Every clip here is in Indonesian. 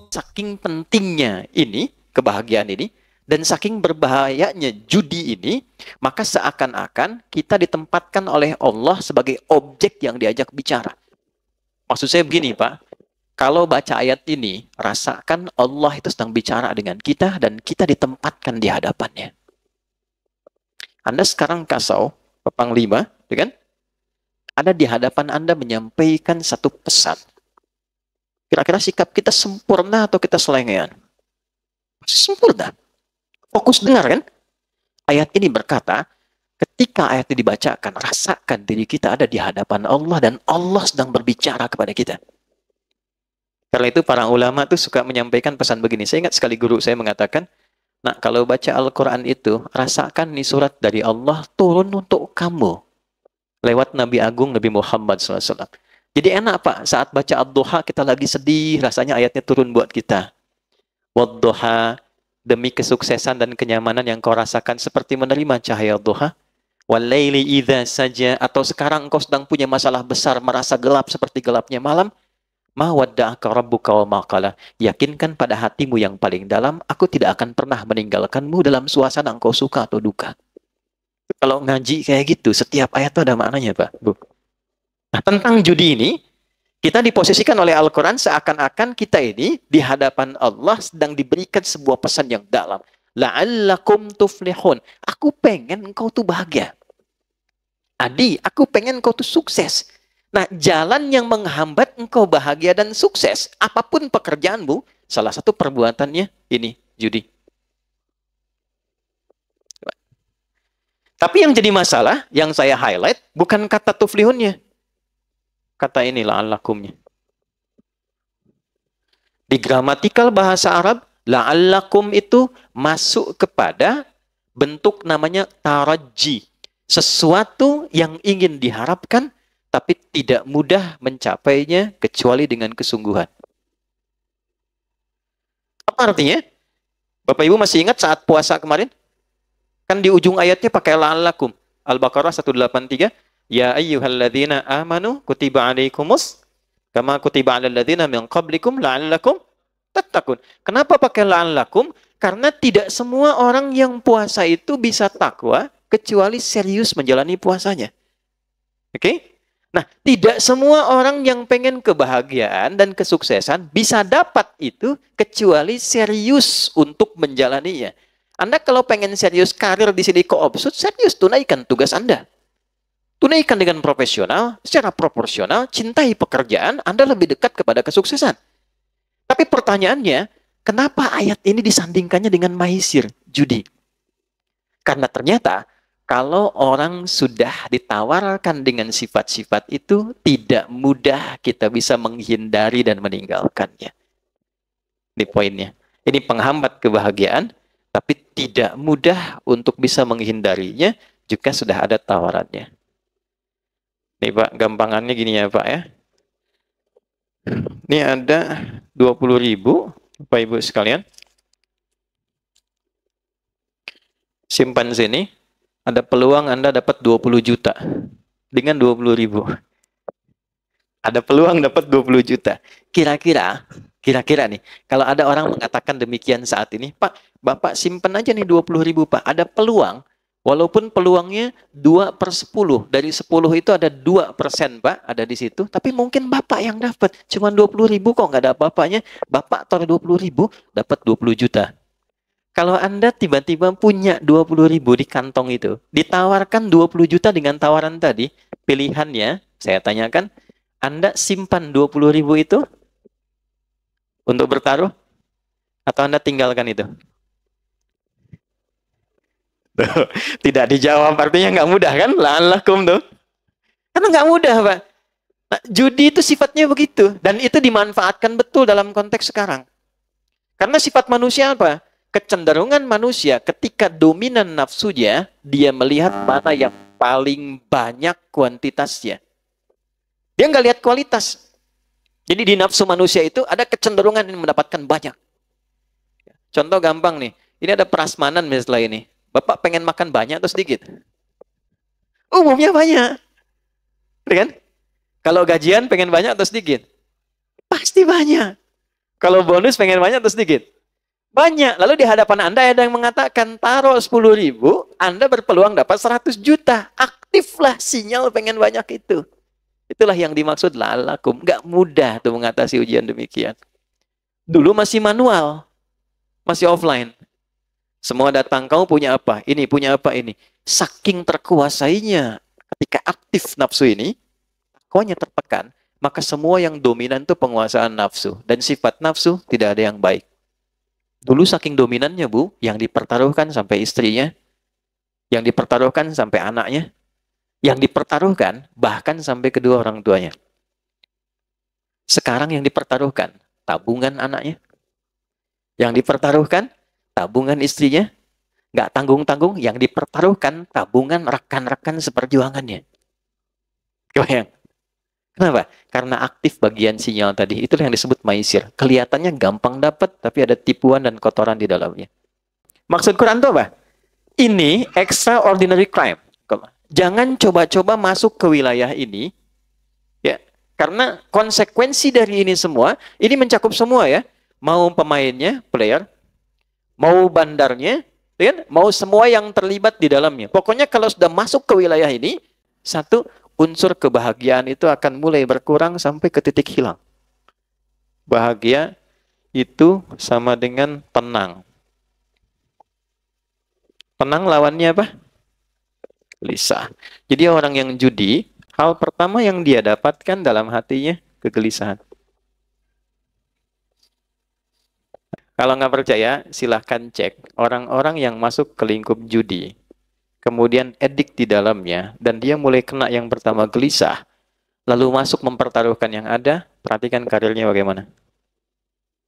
Saking pentingnya ini, kebahagiaan ini, dan saking berbahayanya judi ini, maka seakan-akan kita ditempatkan oleh Allah sebagai objek yang diajak bicara. Maksud saya begini, Pak. Kalau baca ayat ini, rasakan Allah itu sedang bicara dengan kita dan kita ditempatkan di hadapannya. Anda sekarang kasau, Panglima, ya kan? Ada di hadapan Anda menyampaikan satu pesan. Kira-kira sikap kita sempurna atau kita selengean? Masih sempurna. Fokus dengar kan? Ayat ini berkata, ketika ayat ini dibacakan, rasakan diri kita ada di hadapan Allah dan Allah sedang berbicara kepada kita. Karena itu para ulama tuh suka menyampaikan pesan begini. Saya ingat sekali guru saya mengatakan, nah kalau baca Al-Quran itu, rasakan nih surat dari Allah turun untuk kamu. Lewat Nabi Agung Nabi Muhammad SAW. Jadi enak Pak, saat baca Ad-Duha kita lagi sedih, rasanya ayatnya turun buat kita. Wad-Duha, demi kesuksesan dan kenyamanan yang kau rasakan seperti menerima cahaya Duha. Wal-Laili idza saja, atau sekarang engkau sedang punya masalah besar, merasa gelap seperti gelapnya malam. Ma wadda'aka rabbuka wa ma qala. Yakinkan pada hatimu yang paling dalam, aku tidak akan pernah meninggalkanmu dalam suasana engkau suka atau duka. Kalau ngaji kayak gitu, setiap ayat itu ada maknanya, Pak, Bu. Nah, tentang judi ini, kita diposisikan oleh Al-Quran seakan-akan kita ini di hadapan Allah sedang diberikan sebuah pesan yang dalam. La'allakum tuflihun. Aku pengen engkau tuh bahagia. Adi, aku pengen engkau tuh sukses. Nah, jalan yang menghambat engkau bahagia dan sukses, apapun pekerjaanmu, salah satu perbuatannya ini, judi. Tapi yang jadi masalah, yang saya highlight, bukan kata tuflihunnya. Kata ini la'allakumnya. Di gramatikal bahasa Arab, la'allakum itu masuk kepada bentuk namanya taraji. Sesuatu yang ingin diharapkan, tapi tidak mudah mencapainya kecuali dengan kesungguhan. Apa artinya? Bapak Ibu masih ingat saat puasa kemarin? Kan di ujung ayatnya pakai la'allakum. Al-Baqarah 183. Ya ayyuhalladzina amanu kutiba alaikumus kama kutiba alal ladzina min qablikum la'allakum tattaqun. Kenapa pakai la'allakum? Karena tidak semua orang yang puasa itu bisa takwa kecuali serius menjalani puasanya. Oke? Nah, tidak semua orang yang pengen kebahagiaan dan kesuksesan bisa dapat itu kecuali serius untuk menjalaninya. Anda kalau pengen serius karir di sini Koopsud, serius tunaikan tugas Anda. Tunaikan dengan profesional, secara proporsional, cintai pekerjaan, Anda lebih dekat kepada kesuksesan. Tapi pertanyaannya, kenapa ayat ini disandingkannya dengan maisir, judi? Karena ternyata, kalau orang sudah ditawarkan dengan sifat-sifat itu, tidak mudah kita bisa menghindari dan meninggalkannya. Ini poinnya. Ini penghambat kebahagiaan, tapi tidak mudah untuk bisa menghindarinya jika sudah ada tawarannya. Nih Pak, gampangannya gini ya Pak ya. Ini ada 20.000, Bapak Ibu sekalian. Simpan sini. Ada peluang Anda dapat 20 juta dengan 20.000. Ada peluang dapat 20 juta. Kira-kira nih, kalau ada orang mengatakan demikian saat ini, Pak, Bapak simpen aja nih 20.000 Pak. Ada peluang, walaupun peluangnya 2/10. Dari 10 itu ada 2% Pak, ada di situ. Tapi mungkin Bapak yang dapat. Cuma 20.000 kok nggak ada apa-apanya. Bapak taruh 20.000, dapat 20 juta. Kalau Anda tiba-tiba punya 20.000 di kantong itu, ditawarkan 20 juta dengan tawaran tadi, pilihannya, saya tanyakan, Anda simpan 20.000 itu untuk bertaruh? Atau Anda tinggalkan itu? Tidak dijawab, artinya nggak mudah kan? La'allakum tuh. Karena nggak mudah, Pak. Nah, judi itu sifatnya begitu. Dan itu dimanfaatkan betul dalam konteks sekarang. Karena sifat manusia apa? Kecenderungan manusia ketika dominan nafsunya, dia melihat mana yang paling banyak kuantitasnya. Dia nggak lihat kualitas. Jadi di nafsu manusia itu ada kecenderungan yang mendapatkan banyak. Contoh gampang nih, ini ada prasmanan misalnya ini. Bapak pengen makan banyak atau sedikit? Umumnya banyak. Kan? Kalau gajian pengen banyak atau sedikit? Pasti banyak. Kalau bonus pengen banyak atau sedikit? Banyak. Lalu di hadapan Anda ada yang mengatakan, taruh 10.000, Anda berpeluang dapat 100 juta. Aktiflah sinyal pengen banyak itu. Itulah yang dimaksud la'allakum. Gak mudah tuh mengatasi ujian demikian. Dulu masih manual. Masih offline. Semua datang, kamu punya apa? Ini, punya apa ini? Saking terkuasainya ketika aktif nafsu ini, kaunya tertekan, maka semua yang dominan itu penguasaan nafsu. Dan sifat nafsu tidak ada yang baik. Dulu saking dominannya, Bu, yang dipertaruhkan sampai istrinya, yang dipertaruhkan sampai anaknya, yang dipertaruhkan bahkan sampai kedua orang tuanya. Sekarang yang dipertaruhkan, tabungan anaknya. Yang dipertaruhkan, tabungan istrinya. Nggak tanggung-tanggung, yang dipertaruhkan tabungan rekan-rekan seperjuangannya. Kebayang? Kenapa? Karena aktif bagian sinyal tadi. Itulah yang disebut maisir. Kelihatannya gampang dapat, tapi ada tipuan dan kotoran di dalamnya. Maksud Quran itu apa? Ini extraordinary crime. Jangan coba-coba masuk ke wilayah ini, ya, karena konsekuensi dari ini semua, ini mencakup semua ya. Mau pemainnya, player, mau bandarnya, ya, mau semua yang terlibat di dalamnya. Pokoknya kalau sudah masuk ke wilayah ini, satu, unsur kebahagiaan itu akan mulai berkurang sampai ke titik hilang. Bahagia itu sama dengan tenang. Tenang lawannya apa? Gelisah. Jadi orang yang judi, hal pertama yang dia dapatkan dalam hatinya, kegelisahan. Kalau nggak percaya, silahkan cek orang-orang yang masuk ke lingkup judi, kemudian edik di dalamnya, dan dia mulai kena yang pertama gelisah, lalu masuk mempertaruhkan yang ada, perhatikan karirnya bagaimana.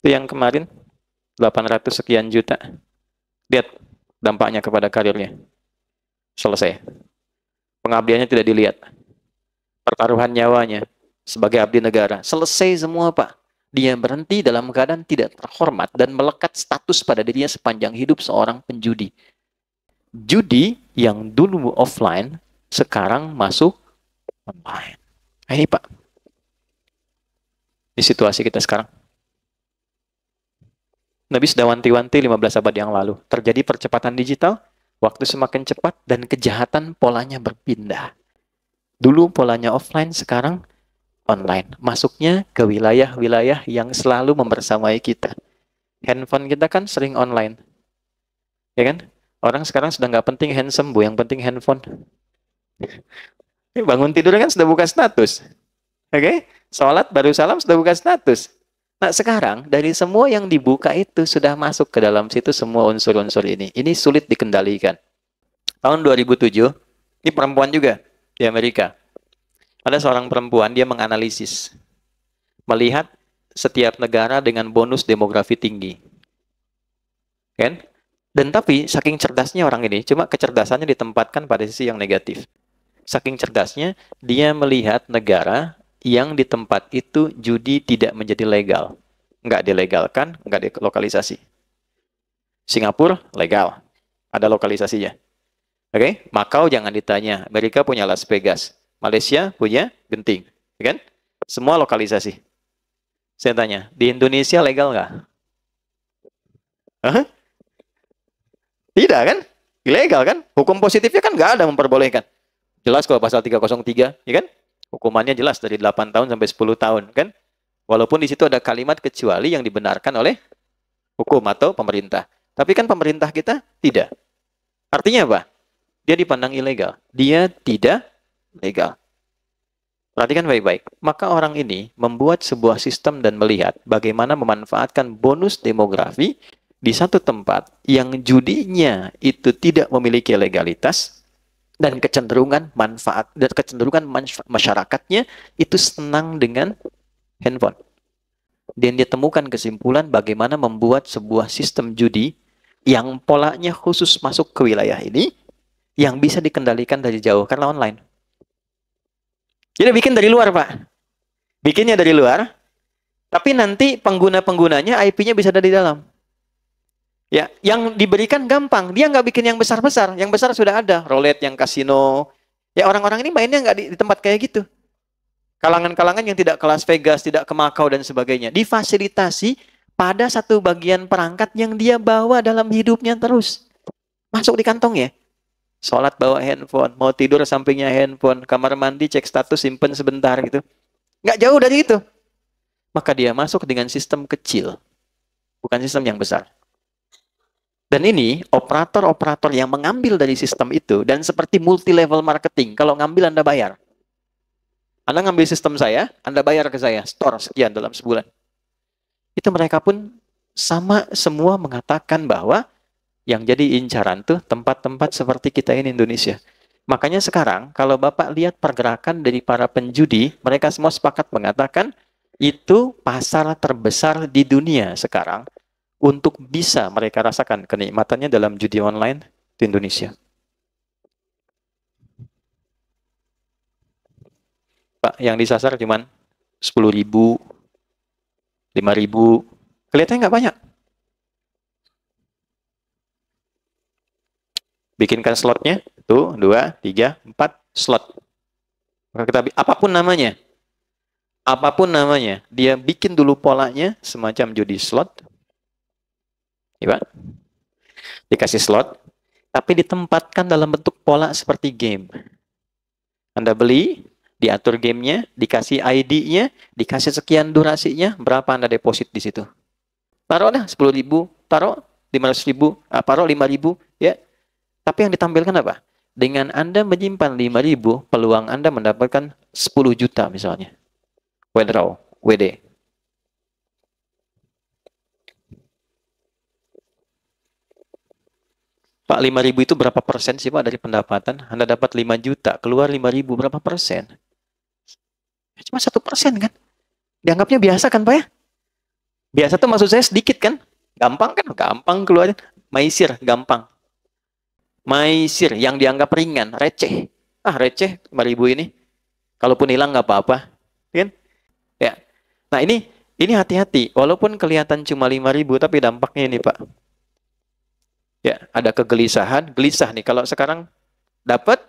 Itu yang kemarin, 800 sekian juta. Lihat dampaknya kepada karirnya. Selesai. Pengabdiannya tidak dilihat. Pertaruhan nyawanya sebagai abdi negara. Selesai semua, Pak. Dia berhenti dalam keadaan tidak terhormat dan melekat status pada dirinya sepanjang hidup seorang penjudi. Judi yang dulu offline, sekarang masuk online. Nah, ini Pak, di situasi kita sekarang. Nabi sudah wanti-wanti 15 abad yang lalu. Terjadi percepatan digital, waktu semakin cepat, dan kejahatan polanya berpindah. Dulu polanya offline, sekarang online. Masuknya ke wilayah-wilayah yang selalu membersamai kita. Handphone kita kan sering online. Ya kan? Orang sekarang sudah nggak penting handsome, Bu. Yang penting handphone. Bangun tidur kan sudah buka status. Oke? Sholat baru salam sudah buka status. Nah sekarang dari semua yang dibuka itu sudah masuk ke dalam situ semua unsur-unsur ini. Ini sulit dikendalikan. Tahun 2007, ini perempuan juga di Amerika. Ada seorang perempuan, dia menganalisis. Melihat setiap negara dengan bonus demografi tinggi. Kan? Dan tapi saking cerdasnya orang ini, cuma kecerdasannya ditempatkan pada sisi yang negatif. Saking cerdasnya, dia melihat negara yang di tempat itu judi tidak menjadi legal. Nggak dilegalkan, nggak dilokalisasi. Singapura, legal. Ada lokalisasinya. Oke? Macau jangan ditanya. Amerika punya Las Vegas. Malaysia punya Genting. Kan? Semua lokalisasi. Saya tanya, di Indonesia legal nggak? Hah? Tidak kan? Ilegal kan? Hukum positifnya kan nggak ada memperbolehkan. Jelas kalau pasal 303, ya kan? Hukumannya jelas dari 8 tahun sampai 10 tahun, kan? Walaupun di situ ada kalimat kecuali yang dibenarkan oleh hukum atau pemerintah. Tapi kan pemerintah kita tidak. Artinya apa? Dia dipandang ilegal. Dia tidak legal. Perhatikan baik-baik. Maka orang ini membuat sebuah sistem dan melihat bagaimana memanfaatkan bonus demografi di satu tempat yang judinya itu tidak memiliki legalitas dan kecenderungan masyarakatnya itu senang dengan handphone. Dan dia temukan kesimpulan bagaimana membuat sebuah sistem judi yang polanya khusus masuk ke wilayah ini yang bisa dikendalikan dari jauh karena online. Jadi bikin dari luar, Pak. Bikinnya dari luar, tapi nanti pengguna-penggunanya IP-nya bisa ada di dalam. Ya, yang diberikan gampang. Dia nggak bikin yang besar-besar. Yang besar sudah ada. Roulette, yang kasino. Ya, orang-orang ini mainnya nggak di tempat kayak gitu. Kalangan-kalangan yang tidak ke Las Vegas, tidak ke Macau dan sebagainya. Difasilitasi pada satu bagian perangkat yang dia bawa dalam hidupnya terus. Masuk di kantongnya. Sholat bawa handphone, mau tidur sampingnya handphone, kamar mandi cek status simpen sebentar gitu. Nggak jauh dari itu. Maka dia masuk dengan sistem kecil. Bukan sistem yang besar. Dan ini operator-operator yang mengambil dari sistem itu dan seperti multi-level marketing. Kalau ngambil Anda bayar. Anda ngambil sistem saya, Anda bayar ke saya, store sekian dalam sebulan. Itu mereka pun sama semua mengatakan bahwa yang jadi incaran tuh tempat-tempat seperti kita ini Indonesia. Makanya sekarang kalau Bapak lihat pergerakan dari para penjudi, mereka semua sepakat mengatakan itu pasar terbesar di dunia sekarang untuk bisa mereka rasakan kenikmatannya dalam judi online di Indonesia. Pak, yang disasar cuman 10.000, 5.000, kelihatannya nggak banyak. Bikinkan slotnya, tuh, 2, 3, 4 slot. Maka kita apapun namanya, dia bikin dulu polanya semacam judi slot. Ya, Pak. Dikasih slot, tapi ditempatkan dalam bentuk pola seperti game. Anda beli, diatur gamenya, dikasih ID-nya, dikasih sekian durasinya, berapa Anda deposit di situ. Taruh dah 10.000, taruh 500.000, taruh 5.000, ya. Tapi yang ditampilkan apa? Dengan Anda menyimpan 5.000, peluang Anda mendapatkan 10 juta misalnya. Withdraw, WD. Pak, 5.000 itu berapa persen sih Pak dari pendapatan? Anda dapat 5 juta, keluar 5.000, berapa persen? Cuma 1% kan? Dianggapnya biasa kan Pak ya? Biasa tuh maksud saya sedikit kan? Gampang kan? Gampang keluarin. Maisir, gampang. Maisir yang dianggap ringan, receh. Receh 5.000 ini. Kalaupun hilang nggak apa-apa. Kan? Ya. Nah, ini hati-hati. Walaupun kelihatan cuma 5.000 tapi dampaknya ini, Pak. Ya, ada kegelisahan, gelisah nih kalau sekarang dapat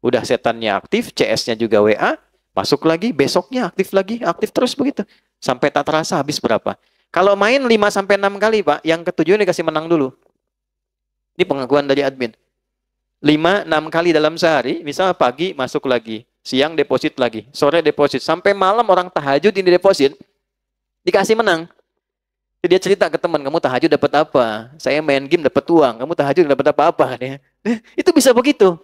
udah setannya aktif, CS-nya juga WA, masuk lagi, besoknya aktif lagi, aktif terus begitu. Sampai tak terasa habis berapa. Kalau main 5 sampai 6 kali, Pak, yang ketujuh dikasih menang dulu. Ini pengakuan dari admin. 5-6 kali dalam sehari, misalnya pagi masuk lagi, siang deposit lagi, sore deposit, sampai malam orang tahajud ini deposit, dikasih menang. Dia cerita ke teman, kamu tahajud dapat apa? Saya main game dapat uang, kamu tahajud dapat apa-apa? Itu bisa begitu.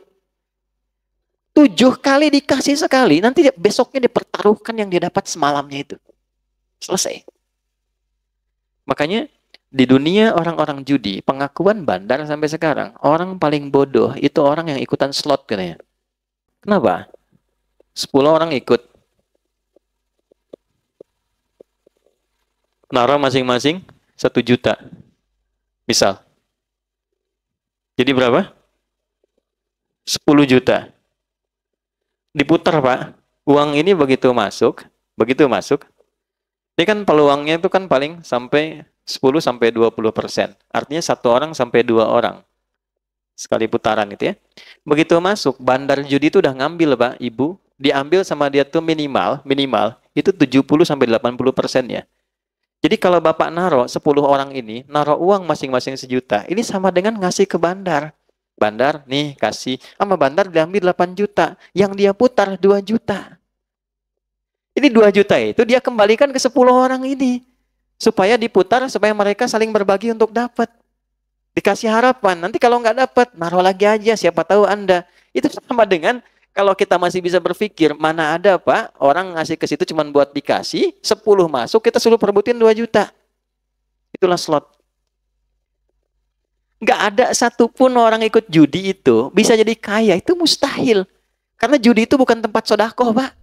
7 kali dikasih sekali, nanti besoknya dipertaruhkan yang dia dapat semalamnya itu. Selesai. Makanya di dunia orang-orang judi, pengakuan bandar sampai sekarang, orang paling bodoh itu orang yang ikutan slot katanya. Kenapa? 10 orang ikut. Naruh masing-masing 1 juta. Misal. Jadi berapa? 10 juta. Diputar, Pak. Uang ini begitu masuk, ini kan peluangnya itu kan paling sampai 10-20%. Artinya 1 orang sampai 2 orang. Sekali putaran itu ya. Begitu masuk, bandar judi itu udah ngambil Pak, Ibu. Diambil sama dia tuh minimal itu 70-80% ya. Jadi kalau Bapak naruh 10 orang ini, naruh uang masing-masing 1 juta, ini sama dengan ngasih ke bandar. Bandar, nih kasih. Sama bandar diambil 8 juta. Yang dia putar 2 juta. Ini 2 juta itu dia kembalikan ke 10 orang ini. Supaya diputar, supaya mereka saling berbagi untuk dapat. Dikasih harapan. Nanti kalau nggak dapat, naruh lagi aja. Siapa tahu Anda. Itu sama dengan kalau kita masih bisa berpikir, mana ada Pak, orang ngasih ke situ cuma buat dikasih, 10 masuk, kita suruh perebutin 2 juta. Itulah slot. Nggak ada satupun orang ikut judi itu bisa jadi kaya. Itu mustahil. Karena judi itu bukan tempat sodakoh, Pak.